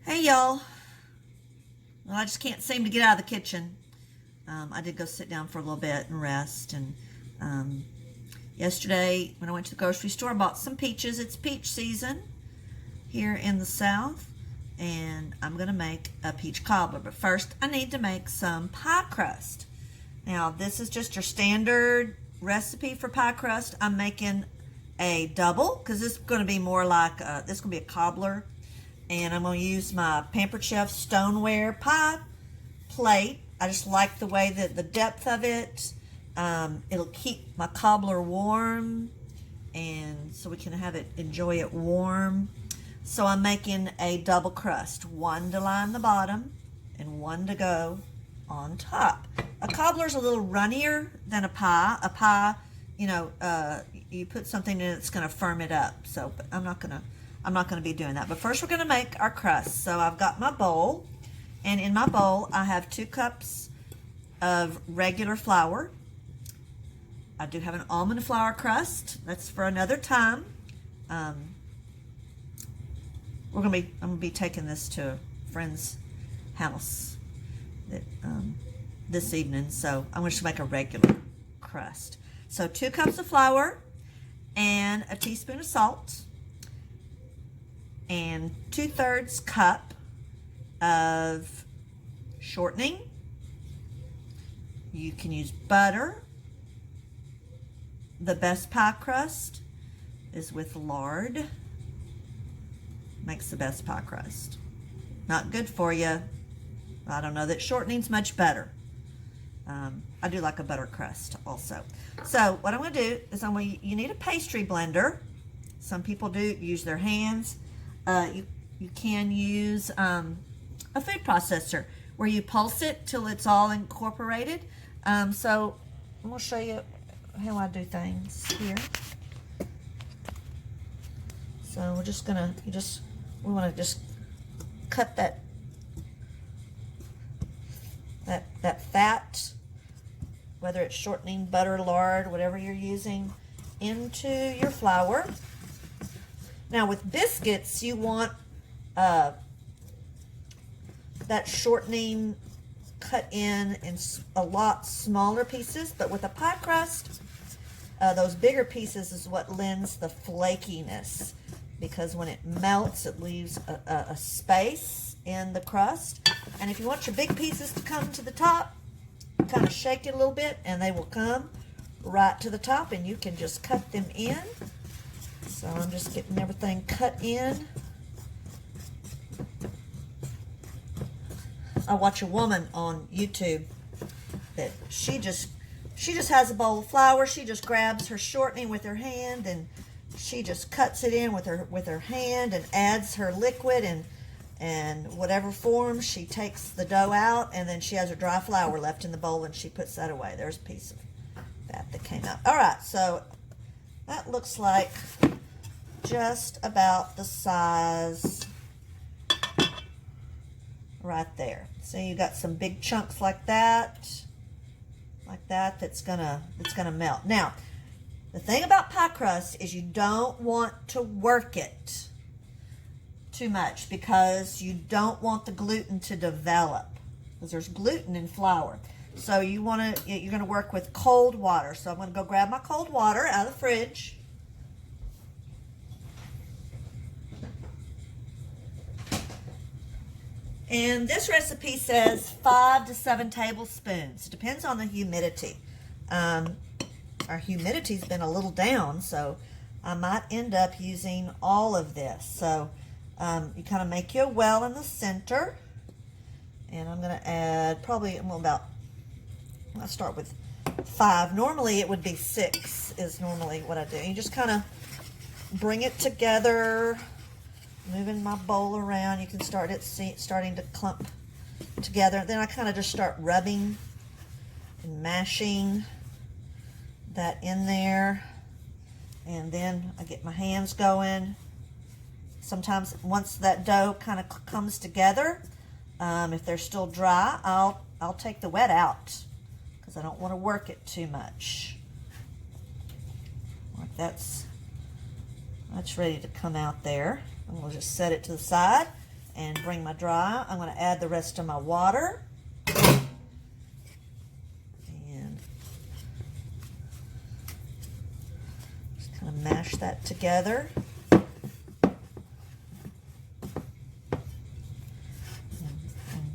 Hey y'all. Well, I just can't seem to get out of the kitchen. I did go sit down for a little bit and rest. And yesterday, when I went to the grocery store, I bought some peaches. It's peach season here in the South, and I'm going to make a peach cobbler. But first, I need to make some pie crust. Now, this is just your standard recipe for pie crust. I'm making a double because this is going to be more like this is going to be a cobbler. And I'm going to use my Pampered Chef stoneware pie plate. I just like the way that the depth of it. It'll keep my cobbler warm, and so we can enjoy it warm. So I'm making a double crust, one to line the bottom and one to go on top. A cobbler's a little runnier than a pie. A pie, you put something in it's going to firm it up. So, but I'm not going to be doing that. But first we're going to make our crust. So I've got my bowl, and in my bowl I have 2 cups of regular flour. I do have an almond flour crust. That's for another time. I'm going to be taking this to a friend's house this evening. So I'm going to make a regular crust. So 2 cups of flour and a teaspoon of salt, and 2/3 cup of shortening. You can use butter. The best pie crust is with lard. Makes the best pie crust. Not good for you. I don't know that shortening's much better. I do like a butter crust also. So what I'm going to do is you need a pastry blender. Some people do use their hands. You can use a food processor where you pulse it till it's all incorporated. So I'm going to show you how I do things here. So we're just gonna we want to just cut that fat, whether it's shortening, butter, lard, whatever you're using, into your flour. Now with biscuits, you want that shortening cut in a lot smaller pieces, but with a pie crust, those bigger pieces is what lends the flakiness, because when it melts, it leaves a space in the crust. And if you want your big pieces to come to the top, kind of shake it a little bit, and they will come right to the top, and you can just cut them in. So I'm just getting everything cut in. I watch a woman on YouTube that she just has a bowl of flour. She just grabs her shortening with her hand, and she just cuts it in with her hand and adds her liquid and whatever form. She takes the dough out, and then she has her dry flour left in the bowl, and she puts that away. There's a piece of that came out. All right, so that looks like just about the size right there. So you got some big chunks like that that's gonna melt. Now, the thing about pie crust is you don't want to work it too much, because you don't want the gluten to develop, because there's gluten in flour. So you're gonna work with cold water. So I'm gonna go grab my cold water out of the fridge. And this recipe says 5 to 7 tablespoons. It depends on the humidity. Our humidity's been a little down, so I might end up using all of this. So you kind of make you a well in the center. And I'm going to add I start with 5. Normally it would be 6 is normally what I do. You just kind of bring it together, moving my bowl around. You can starting to clump together. Then I kind of just start rubbing and mashing that in there, and then I get my hands going. Sometimes once that dough kind of comes together, if they're still dry, I'll take the wet out, because I don't want to work it too much. Like that's ready to come out there. And we'll just set it to the side. and bring my dry. I'm going to add the rest of my water. And just kind of mash that together. And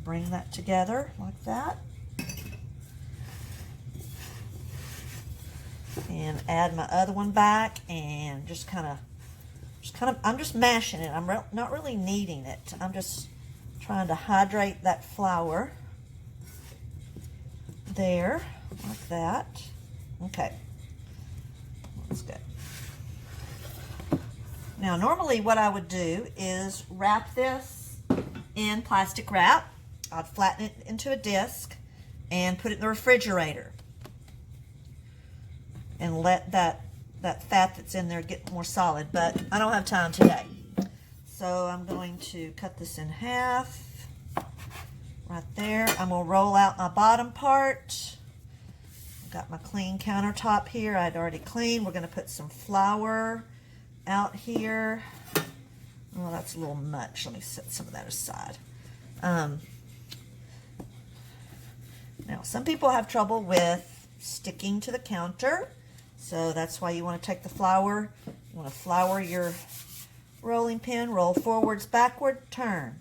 bring that together like that. And add my other one back and just kind of, I'm just mashing it. I'm not really kneading it. I'm just trying to hydrate that flour there, like that. Okay, that's good. Now, normally what I would do is wrap this in plastic wrap. I'd flatten it into a disc and put it in the refrigerator and let that fat that's in there get more solid, but I don't have time today. So I'm going to cut this in half right there. I'm going to roll out my bottom part. I've got my clean countertop here. I'd already cleaned. We're going to put some flour out here. Oh, that's a little much. Let me set some of that aside. Now, some people have trouble with sticking to the counter. So that's why you want to take the flour. You want to flour your rolling pin. Roll forwards, backward, turn.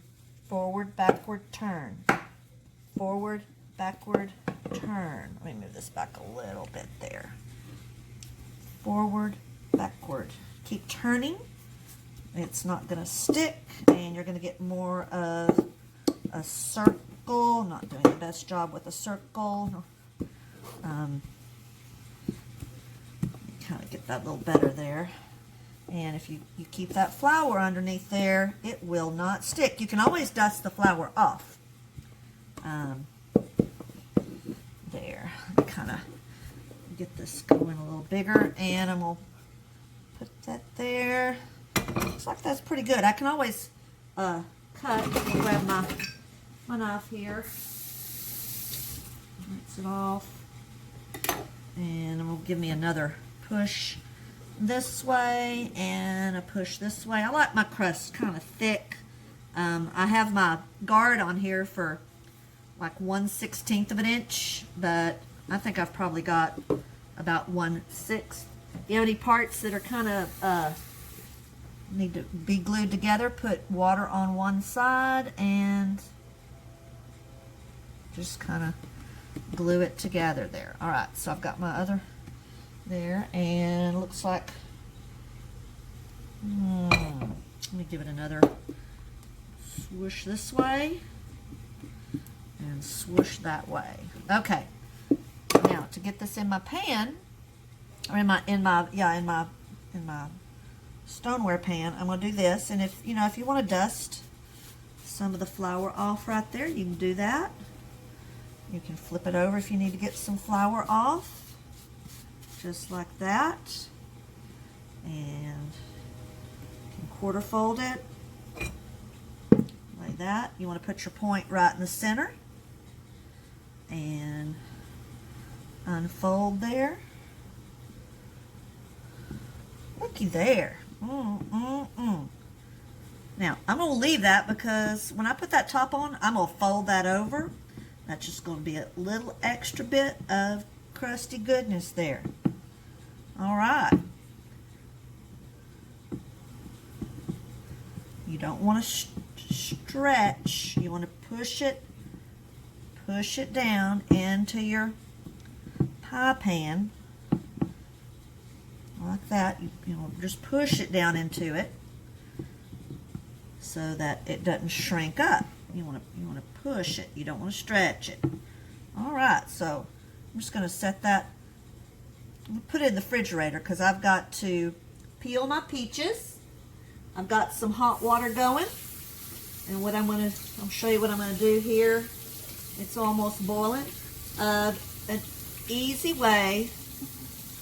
Forward, backward, turn. Forward, backward, turn. Let me move this back a little bit there. Forward, backward. Keep turning. It's not going to stick, and you're going to get more of a circle. I'm not doing the best job with a circle. Kind of get that a little better there. And if you keep that flour underneath there, it will not stick. You can always dust the flour off. There. Kind of get this going a little bigger, and I'm going to put that there. Looks like that's pretty good. I can always cut. Grab my knife here. Rinse it off. And it will give me another push this way and a push this way. I like my crust kind of thick. I have my guard on here for like 1/16 of an inch, but I think I've probably got about 1/6. You have any parts that are kind of need to be glued together, put water on one side and just kind of glue it together there. All right, so I've got my other there, and it looks like, let me give it another swoosh this way and swoosh that way. Okay, now to get this in my pan, or in my stoneware pan, I'm going to do this. And if you want to dust some of the flour off right there, you can do that. You can flip it over if you need to get some flour off. Just like that. And you can quarter fold it like that. You want to put your point right in the center and unfold there. Looky there. Now I'm going to leave that because when I put that top on, I'm going to fold that over. That's just going to be a little extra bit of crusty goodness there. All right. You don't want to stretch. You want to push it down into your pie pan like that. You know, just push it down into it so that it doesn't shrink up. You want to push it. You don't want to stretch it. All right. So I'm just going to set that. Put it in the refrigerator because I've got to peel my peaches. I've got some hot water going, and I'll show you what I'm going to do here. It's almost boiling. An easy way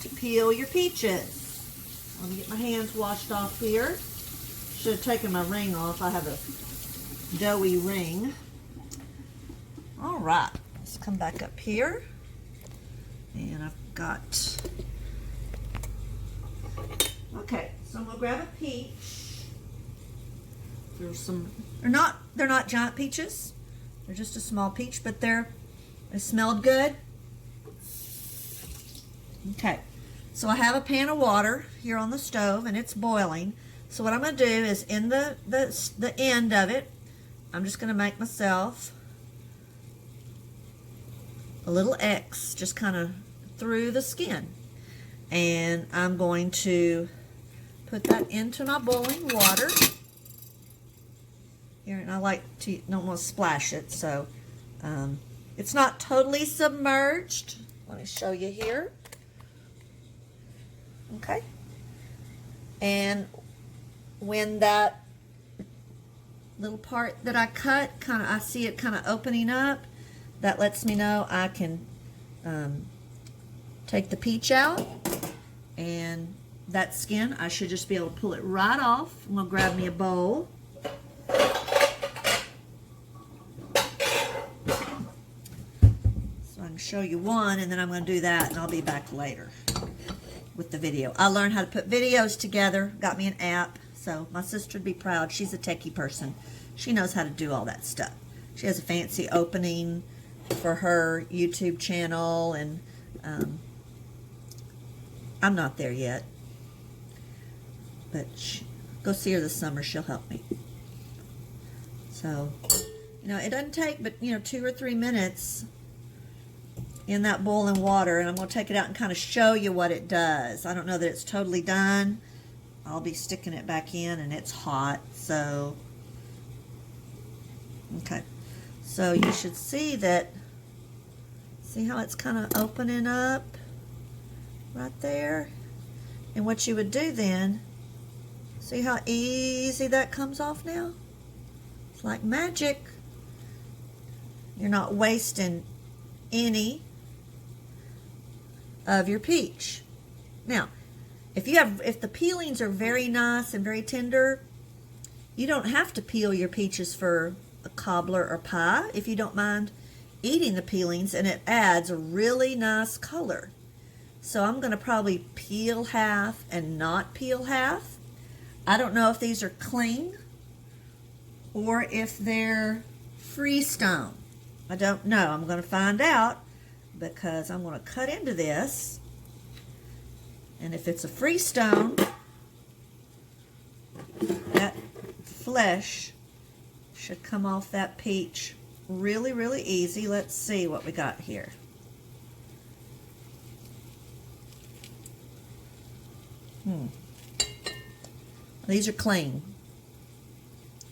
to peel your peaches. Let me get my hands washed off here. Should have taken my ring off. I have a doughy ring. All right, let's come back up here, and I've got. Okay, so I'm gonna grab a peach. they're not giant peaches. They're just a small peach, but they smelled good. Okay, so I have a pan of water here on the stove and it's boiling. So what I'm going to do is in the end of it, I'm just going to make myself a little X, just kind of through the skin. And I'm going to put that into my boiling water. Here, and I don't want to splash it, so it's not totally submerged. Let me show you here. Okay. And when that little part that I cut, I see it kind of opening up, that lets me know I can take the peach out, and that skin, I should just be able to pull it right off. I'm going to grab me a bowl. So I can show you one, and then I'm going to do that, and I'll be back later with the video. I learned how to put videos together, got me an app, so my sister would be proud. She's a techie person. She knows how to do all that stuff. She has a fancy opening for her YouTube channel, and I'm not there yet, but go see her this summer. She'll help me. So, it doesn't take but 2 or 3 minutes in that boiling water, and I'm going to take it out and kind of show you what it does. I don't know that it's totally done. I'll be sticking it back in, and it's hot, so okay. So you should see how it's kind of opening up right there. And what you would do then, see how easy that comes off now? It's like magic. You're not wasting any of your peach. Now, if the peelings are very nice and very tender, you don't have to peel your peaches for a cobbler or pie if you don't mind eating the peelings, and it adds a really nice color. So I'm going to probably peel half and not peel half. I don't know if these are clean or if they're freestone. I don't know. I'm going to find out, because I'm going to cut into this, and if it's a freestone, that flesh should come off that peach really, really easy. Let's see what we got here. These are clean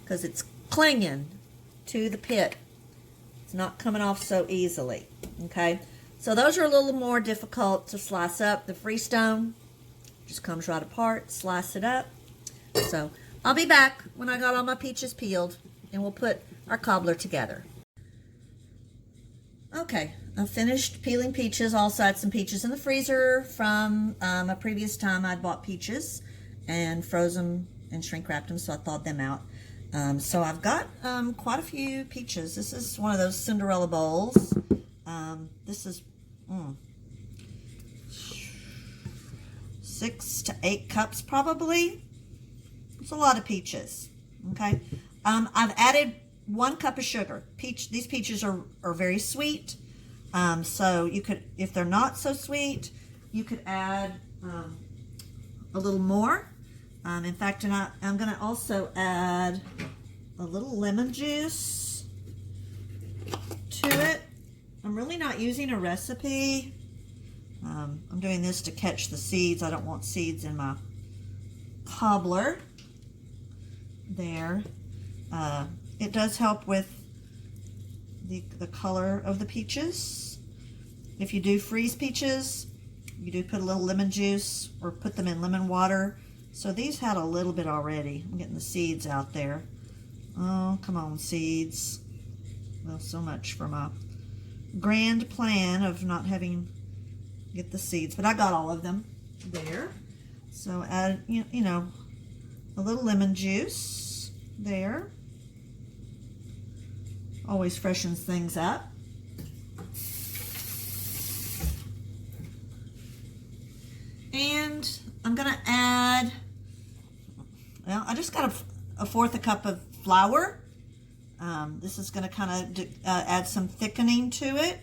because it's clinging to the pit. It's not coming off so easily. Okay, so those are a little more difficult to slice up. The freestone just comes right apart. Slice it up. So I'll be back when I got all my peaches peeled, and we'll put our cobbler together. Okay, I finished peeling peaches. Also had some peaches in the freezer from a previous time I'd bought peaches and froze them and shrink wrapped them, so I thawed them out. So I've got quite a few peaches. This is one of those Cinderella bowls. This is 6 to 8 cups probably. It's a lot of peaches. Okay, I've added 1 cup of sugar. These peaches are very sweet. So you could, if they're not so sweet, you could add a little more. In fact, I'm going to also add a little lemon juice to it. I'm really not using a recipe. I'm doing this to catch the seeds. I don't want seeds in my cobbler. There. It does help with the color of the peaches. If you do freeze peaches, you do put a little lemon juice or put them in lemon water. So these had a little bit already. I'm getting the seeds out there. Oh, come on, seeds. Well, so much for my grand plan of not having get the seeds, but I got all of them there. So add, you know, a little lemon juice there. Always freshens things up. And I'm going to add, well, I just got a 1/4 cup of flour. This is going to kind of add some thickening to it.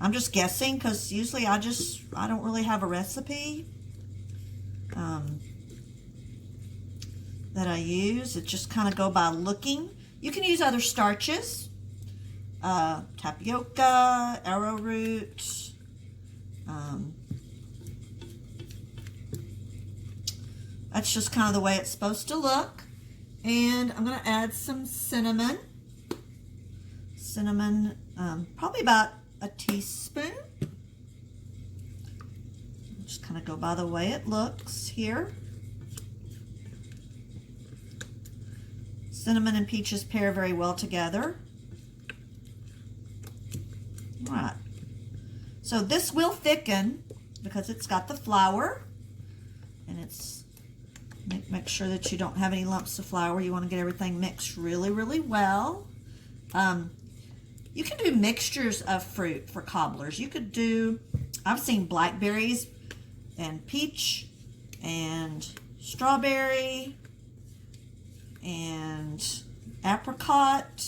I'm just guessing because usually I don't really have a recipe that I use. It just kind of go by looking. You can use other starches, tapioca, arrowroot, that's just kind of the way it's supposed to look. And I'm going to add some cinnamon. Probably about a teaspoon. Just kind of go by the way it looks here. Cinnamon and peaches pair very well together. All right. So this will thicken because it's got the flour, and it's make sure that you don't have any lumps of flour. You want to get everything mixed really, really well. You can do mixtures of fruit for cobblers. You could do, I've seen blackberries and peach and strawberry and apricot,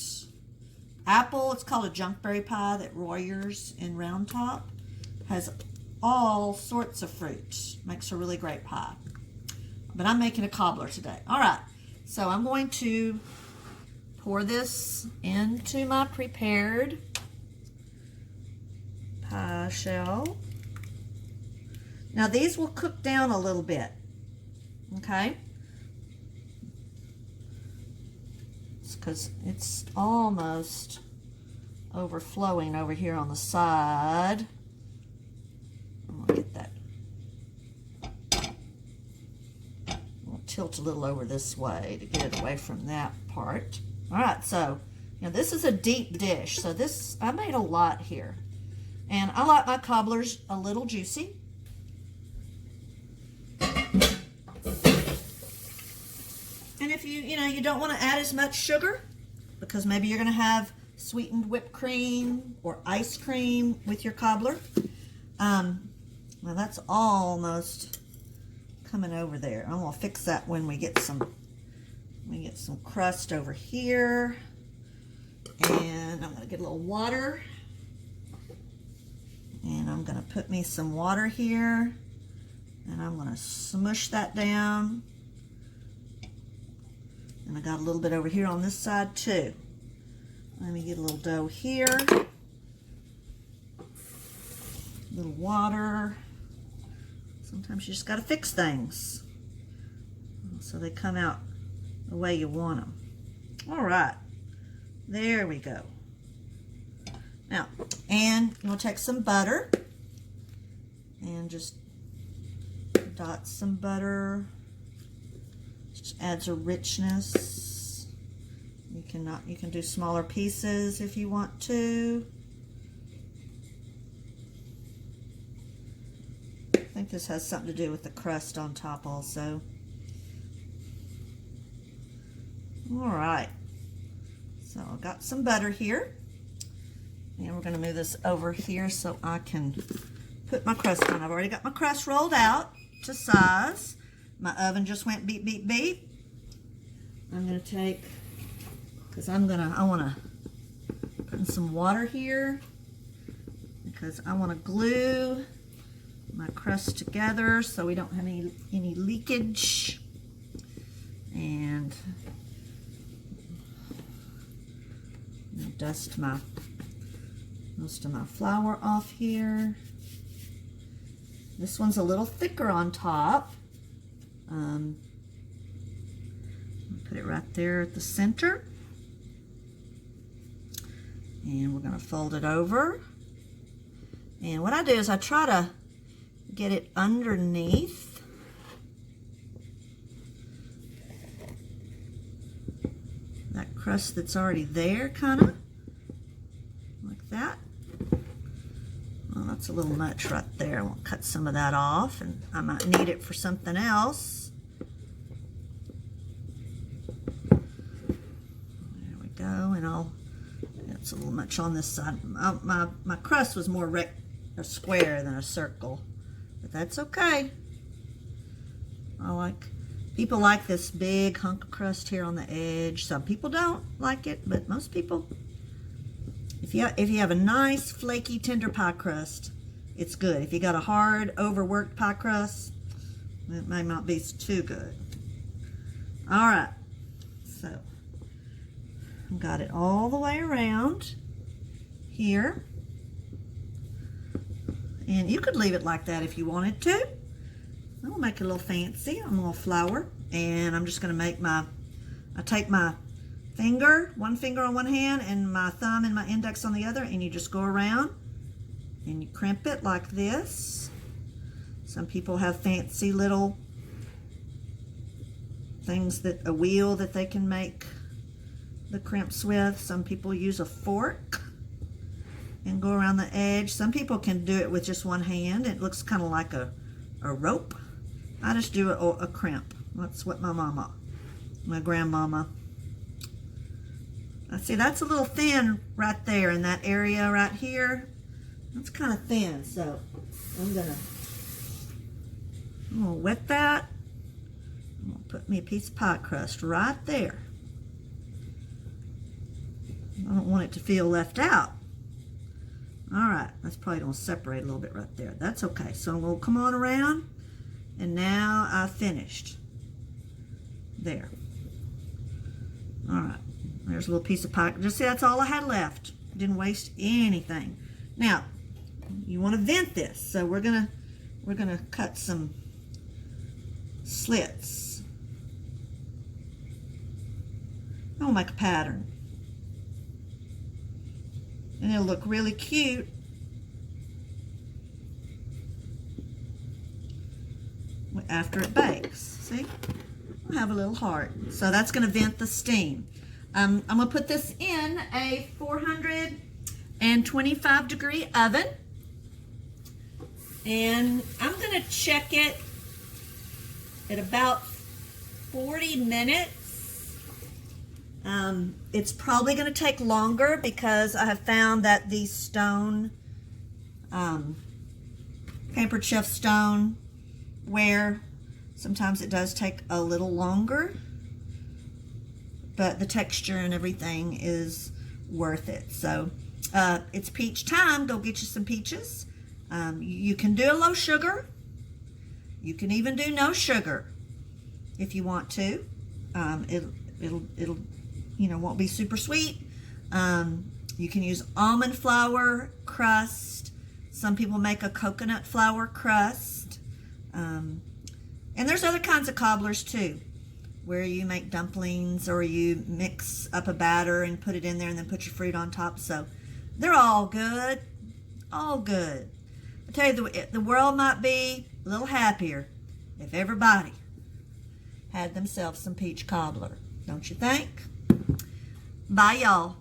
apple. It's called a junkberry pie that Royers in Round Top has all sorts of fruit. Makes a really great pie. But I'm making a cobbler today. All right, so I'm going to pour this into my prepared pie shell. Now these will cook down a little bit, okay? Because it's almost overflowing over here on the side. I'm gonna get that. I'll tilt a little over this way to get it away from that part. All right, so this is a deep dish. So this, I made a lot here, and I like my cobblers a little juicy. And if you don't want to add as much sugar, because maybe you're going to have sweetened whipped cream or ice cream with your cobbler. Well, that's almost coming over there. I'm going to fix that when we get some crust over here. And I'm going to get a little water. And I'm going to put me some water here. And I'm going to smush that down. And I got a little bit over here on this side too. Let me get a little dough here. A little water. Sometimes you just got to fix things so they come out the way you want them. All right, there we go. Now, and you'll take some butter and just dot some butter. Just adds a richness. You can do smaller pieces if you want to. I think this has something to do with the crust on top also. All right, so I've got some butter here, and we're going to move this over here so I can put my crust on. I've already got my crust rolled out to size. My oven just went beep, beep, beep. I'm going to take, because I want to put in some water here, because I want to glue my crust together so we don't have any leakage. And dust most of my flour off here. This one's a little thicker on top. Put it right there at the center. And we're going to fold it over. And what I do is I try to get it underneath. That crust that's already there, kind of. Like that. Well, that's a little much right there. I'll cut some of that off, and I might need it for something else. There we go, and it's a little much on this side. My crust was more a square than a circle, but that's okay. I like People like this big hunk of crust here on the edge. Some people don't like it, but most people, if you have a nice flaky tender pie crust, it's good. If you got a hard overworked pie crust, it may not be too good. All right, so I've got it all the way around here. And you could leave it like that if you wanted to. I'm gonna make it a little fancy. I'm gonna flour, and I'm just gonna make I take my finger, one finger on one hand and my thumb and my index on the other, and you just go around and you crimp it like this. Some people have fancy little things, a wheel that they can make the crimps with. Some people use a fork and go around the edge. Some people can do it with just one hand. It looks kind of like a rope. I just do a crimp. That's what my grandmama. I see that's a little thin right there in that area right here. That's kind of thin, so I'm gonna wet that. I'm gonna put me a piece of pie crust right there. I don't want it to feel left out. All right, that's probably gonna separate a little bit right there. That's okay. So we'll come on around, and now I've finished. There. All right, there's a little piece of pie. Just see, that's all I had left. Didn't waste anything. Now, you want to vent this, so we're gonna cut some slits. I'm gonna make a pattern. And it'll look really cute after it bakes. See? I'll have a little heart. So that's going to vent the steam. I'm going to put this in a 425 degree oven. And I'm going to check it at about 40 minutes. It's probably going to take longer because I have found that these stone, Pampered Chef stone ware, sometimes it does take a little longer, but the texture and everything is worth it. So it's peach time. Go get you some peaches. You can do a low sugar. You can even do no sugar if you want to. It'll won't be super sweet. You can use almond flour crust. Some people make a coconut flour crust. And there's other kinds of cobblers too, where you make dumplings or you mix up a batter and put it in there and then put your fruit on top. So they're all good, all good. I tell you, the world might be a little happier if everybody had themselves some peach cobbler, don't you think? Bye, y'all.